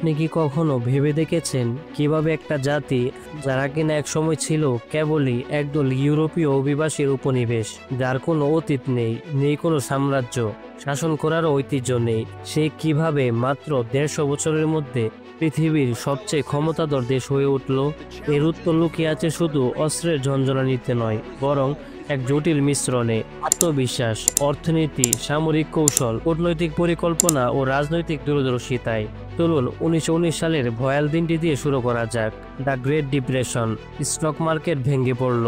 আপনি কি কখনো ভেবে দেখেছেন কিভাবে একটা জাতি, যারা কিনা এক সময় ছিল কেবলই একদল ইউরোপীয় অভিবাসীর উপনিবেশ, যার কোনো অতীত নেই, নেই কোনো সাম্রাজ্য, শাসন করার ঐতিহ্য নেই, সে কিভাবে মাত্র 150 বছরের মধ্যে পৃথিবীর সবচেয়ে ক্ষমতাধর দেশ হয়ে উঠল? এর উত্তর লুকিয়ে আছে শুধু অস্ত্রের ঝনঝনানিতে নয়, বরং এক জটিল মিশ্রণে: আত্মবিশ্বাস, অর্থনীতি, সামরিক কৌশল, কূটনৈতিক পরিকল্পনা ও রাজনৈতিক দূরদর্শিতায়। চলুন 1919 সালের ভয়াল দিনটি দিয়ে শুরু করা যাক। The great depression. Stock market ভেঙে পড়ল,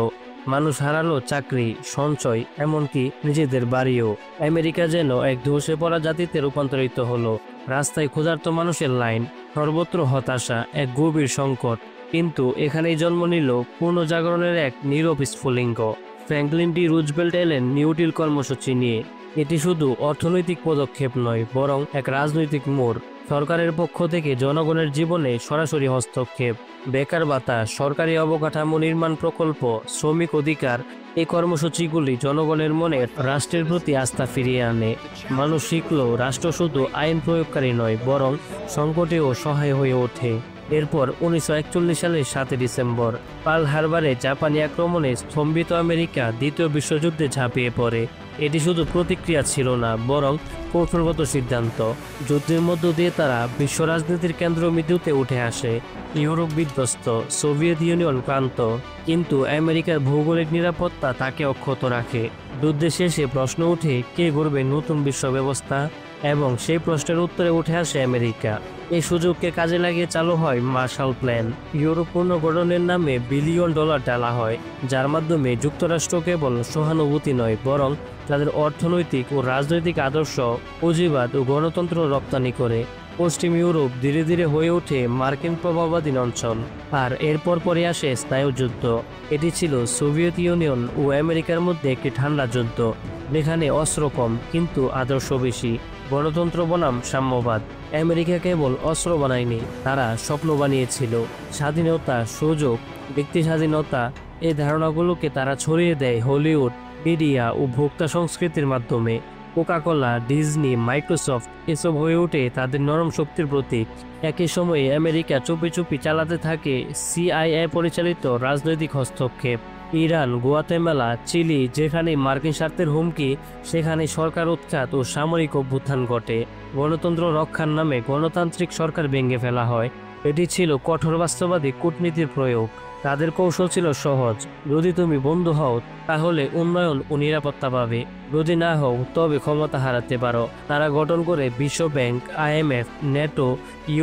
মানুষ হারালো চাকরি, সঞ্চয়, এমনকি নিজেদের বাড়িও। আমেরিকা যেন এক ধসে পড়া জাতিতে রূপান্তরিত হলো। রাস্তায় ক্ষুধার্ত মানুষের লাইন, সর্বত্র হতাশা, এক গভীর সংকট। কিন্তু এখানেই জন্ম নিল পুনর্জাগরণের এক নীরব স্ফুলিঙ্গ। ফ্র্যাঙ্কলিন ডি রুজভেল্ট এলেন নিউ ডিল কর্মসূচি নিয়ে। এটি শুধু অর্থনৈতিক পদক্ষেপ নয়, বরং এক রাজনৈতিক মোড়। সরকারের পক্ষ থেকে জনগণের জীবনে সরাসরি হস্তক্ষেপ, বেকার ভাতা, সরকারি অবকাঠামো নির্মাণ প্রকল্প, শ্রমিক অধিকার। এই কর্মসূচিগুলি জনগণের মনে রাষ্ট্রের প্রতি আস্থা ফিরিয়ে আনে। মানুষ শিখল রাষ্ট্র শুধু আইন প্রয়োগকারী নয়, বরং সংকটেও সহায় হয়ে ওঠে। এরপর 1941 সালের 7 ডিসেম্বর পার্ল হারবারে জাপানি আক্রমণে স্তম্ভিত আমেরিকা দ্বিতীয় বিশ্বযুদ্ধে ঝাঁপিয়ে পড়ে। এটি শুধু প্রতিক্রিয়া ছিল না, বরং কৌশলগত সিদ্ধান্ত। যুদ্ধের মধ্য দিয়ে তারা বিশ্ব রাজনীতির কেন্দ্রবিন্দুতে উঠে আসে। ইউরোপ বিধ্বস্ত, সোভিয়েত ইউনিয়ন ক্লান্ত, কিন্তু আমেরিকার ভৌগোলিক নিরাপত্তা তাকে অক্ষত রাখে। যুদ্ধের শেষে প্রশ্ন উঠে, কে গড়বে নতুন বিশ্ব ব্যবস্থা? এবং সেই প্রশ্নের উত্তরে উঠে আসে আমেরিকা। এই সুযোগকে কাজে লাগিয়ে চালু হয় মার্শাল প্ল্যান। ইউরোপ পুনর্গঠনের নামে $1 বিলিয়ন ঢালা হয়, যার মাধ্যমে যুক্তরাষ্ট্র কেবল সহানুভূতি নয়, বরং তাদের অর্থনৈতিক ও রাজনৈতিক আদর্শ, পুঁজিবাদ ও গণতন্ত্র রপ্তানি করে। পশ্চিম ইউরোপ ধীরে ধীরে হয়ে ওঠে মার্কিন প্রভাবাধীন অঞ্চল। আর এরপর পরে আসে স্নায়ুযুদ্ধ। এটি ছিল সোভিয়েত ইউনিয়ন ও আমেরিকার মধ্যে একটি ঠান্ডা যুদ্ধ, যেখানে অস্ত্র কম কিন্তু আদর্শ বেশি। গণতন্ত্র বনাম সাম্যবাদ। আমেরিকা কেবল অস্ত্র বানায়নি, তারা স্বপ্ন বানিয়েছিল। স্বাধীনতা, সুযোগ, ব্যক্তি স্বাধীনতা, এই ধারণাগুলোকে তারা ছড়িয়ে দেয় হলিউড, মিডিয়া ও ভোক্তা সংস্কৃতির মাধ্যমে। কোকাকোলা, ডিজনি, মাইক্রোসফট এসব হয়ে ওঠে তাদের নরম শক্তির প্রতীক। একই সময়ে আমেরিকা চুপি চুপি চালাতে থাকে CIA পরিচালিত রাজনৈতিক হস্তক্ষেপ। ইরান, গুয়াতেমালা, চিলি, যেখানে মার্কিন স্বার্থের হুমকি, সেখানে সরকার উৎখাত ও সামরিক অভ্যুত্থান ঘটে। গণতন্ত্র রক্ষার নামে গণতান্ত্রিক সরকার ভেঙে ফেলা হয়। এটি ছিল কঠোর বাস্তববাদী কূটনীতির প্রয়োগ। তাদের কৌশল ছিল সহজ: যদি তুমি বন্ধু হও, তাহলে উন্নয়ন ও নিরাপত্তা পাবে; যদি না হও, তবে ক্ষমতা হারাতে পারো। তারা গঠন করে বিশ্ব bank, IMF, NATO,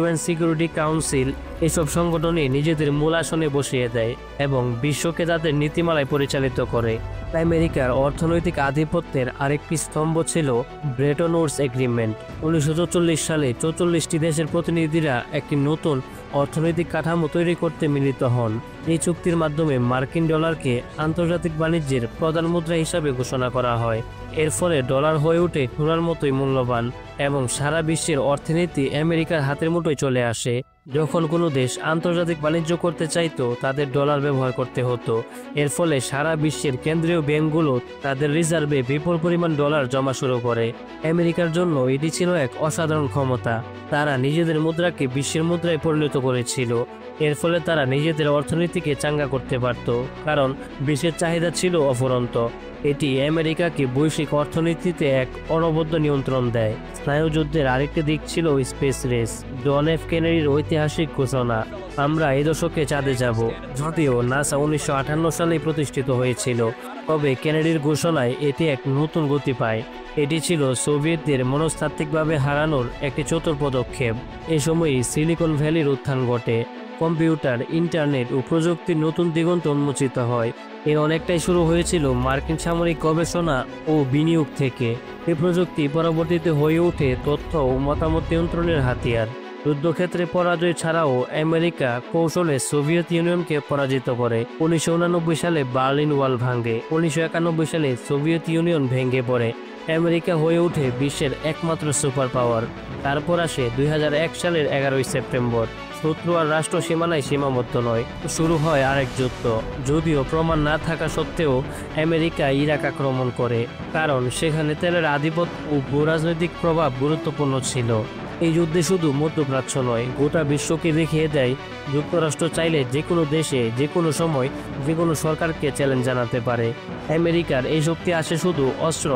UN security council এসব সংগঠনে নিজেদের মূল আসনে বসিয়ে দেয় এবং বিশ্বকে তাদের নীতিমালায় পরিচালিত করে। আমেরিকার অর্থনৈতিক আধিপত্যের আরেকটি স্তম্ভ ছিল ব্রেটন উডস এগ্রিমেন্ট। 1944 সালে 44টি দেশের প্রতিনিধিরা একটি নতুন অর্থনৈতিক কাঠামো তৈরি করতে মিলিত হন। এই চুক্তির মাধ্যমে মার্কিন ডলারকে আন্তর্জাতিক বাণিজ্যের প্রধান মুদ্রা হিসাবে ঘোষণা করা হয়। এর ফলে ডলার হয়ে ওঠে সোনার মতোই মূল্যবান এবং সারা বিশ্বের অর্থনীতি আমেরিকার হাতের মুঠোয় চলে আসে। যখন কোনো দেশ আন্তর্জাতিক বাণিজ্য করতে চাইতো, তাদের ডলার ব্যবহার করতে হতো। এর ফলে সারা বিশ্বের কেন্দ্রীয় ব্যাংকগুলো তাদের রিজার্ভে বিপুল পরিমাণ ডলার জমা শুরু করে। আমেরিকার জন্য এটি ছিল এক অসাধারণ ক্ষমতা। তারা নিজেদের মুদ্রাকে বিশ্বের মুদ্রায় পরিণত করেছিল। এর ফলে তারা নিজেদের অর্থনীতিকে চাঙ্গা করতে পারত, কারণ বিশ্বের চাহিদা ছিল অফুরন্ত। এটি আমেরিকাকে বৈশ্বিক অর্থনীতিতে এক অনবদ্য নিয়ন্ত্রণ দেয়। স্নায়ুযুদ্ধের আরেকটি দিক ছিল স্পেস রেস। জন এফ কেনেডির ঐতিহাসিক ঘোষণা, আমরা এই দশকে চাঁদে যাব। যদিও নাসা 1958 সালে প্রতিষ্ঠিত হয়েছিল, তবে কেনেডির ঘোষণায় এটি এক নতুন গতি পায়। এটি ছিল সোভিয়েতদের মনস্তাত্ত্বিকভাবে হারানোর একটি চতুর পদক্ষেপ। এ সময়ই সিলিকন ভ্যালির উত্থান ঘটে। কম্পিউটার, ইন্টারনেট ও প্রযুক্তির নতুন দিগন্ত উন্মোচিত হয়। এর অনেকটাই শুরু হয়েছিল মার্কিন সামরিক গবেষণা ও বিনিয়োগ থেকে। এই প্রযুক্তি পরবর্তীতে হয়ে ওঠে তথ্য ও মতামত নিয়ন্ত্রণের হাতিয়ার। যুদ্ধক্ষেত্রে পরাজয় ছাড়াও আমেরিকা কৌশলে সোভিয়েত ইউনিয়নকে পরাজিত করে। 1989 সালে বার্লিন ওয়াল ভাঙে। 1991 সালে সোভিয়েত ইউনিয়ন ভেঙে পড়ে। আমেরিকা হয়ে ওঠে বিশ্বের একমাত্র সুপার পাওয়ার। তারপর আসে 2001 সালের 11 সেপ্টেম্বর। শত্রু আর রাষ্ট্র সীমানায় সীমাবদ্ধ নয়, শুরু হয় আরেক যুদ্ধ। যদিও প্রমাণ না থাকা সত্ত্বেও আমেরিকা ইরাক আক্রমণ করে, কারণ সেখানে তেলের আধিপত্য ও ভূরাজনৈতিক প্রভাব গুরুত্বপূর্ণ ছিল। এই যুদ্ধে শুধু মধ্যপ্রাচ্য নয়, গোটা বিশ্বকে দেখিয়ে দেয় যুক্তরাষ্ট্র চাইলে যে কোনো দেশে যে কোনো সময় যে কোনো সরকারকে চ্যালেঞ্জ জানাতে পারে। আমেরিকার এই শক্তি আসে শুধু অস্ত্র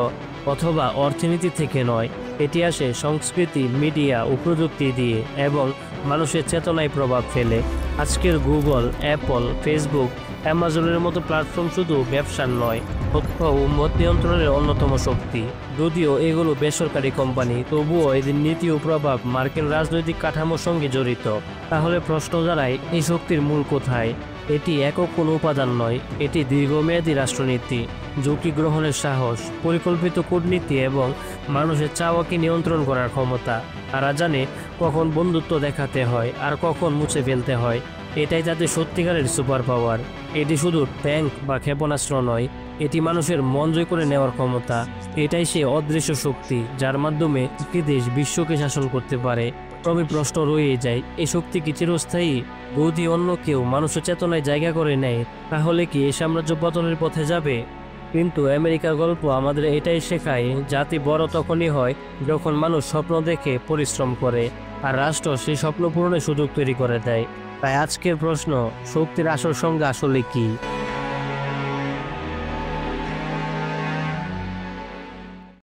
অথবা অর্থনীতি থেকে নয়, এটি আসে সংস্কৃতি, মিডিয়া ও প্রযুক্তি দিয়ে এবং মানুষের চেতনায় প্রভাব ফেলে। আজকের গুগল, অ্যাপল, ফেসবুক, অ্যামাজনের মতো প্ল্যাটফর্ম শুধু ব্যবসার নয়, তথ্য ও মত নিয়ন্ত্রণের অন্যতম শক্তি। যদিও এগুলো বেসরকারি কোম্পানি, তবুও এদের নীতি ও প্রভাব মার্কিন রাজনৈতিক কাঠামোর সঙ্গে জড়িত। তাহলে প্রশ্ন দাঁড়ায়, এই শক্তির মূল কোথায়? এটি একক কোনো উপাদান নয়, এটি দীর্ঘমেয়াদী রাষ্ট্রনীতি, ঝুঁকি গ্রহণের সাহস, পরিকল্পিত কূটনীতি এবং মানুষের চাওয়াকে নিয়ন্ত্রণ করার ক্ষমতা। তারা জানে কখন বন্ধুত্ব দেখাতে হয় আর কখন মুছে ফেলতে হয়। এটাই তাদের সত্যিকারের সুপার পাওয়ার। এটি শুধু ট্যাঙ্ক বা ক্ষেপণাস্ত্র নয়, এটি মানুষের মন জয় করে নেওয়ার ক্ষমতা। এটাই সে অদৃশ্য শক্তি যার মাধ্যমে একটি দেশ বিশ্বকে শাসন করতে পারে। তবে প্রশ্ন রয়ে যায়, এই শক্তি কি চিরস্থায়ী? যদি অন্য কেউ মানুষের চেতনায় জায়গা করে নেয়, তাহলে কি এই সাম্রাজ্য পতনের পথে যাবে? কিন্তু আমেরিকার গল্প আমাদের এটাই শেখায়, জাতি বড় তখনই হয় যখন মানুষ স্বপ্ন দেখে, পরিশ্রম করে, আর রাষ্ট্র সেই স্বপ্ন পূরণের সুযোগ তৈরি করে দেয়। তাই আজকের প্রশ্ন, শক্তির আসল সংজ্ঞা আসলে কি?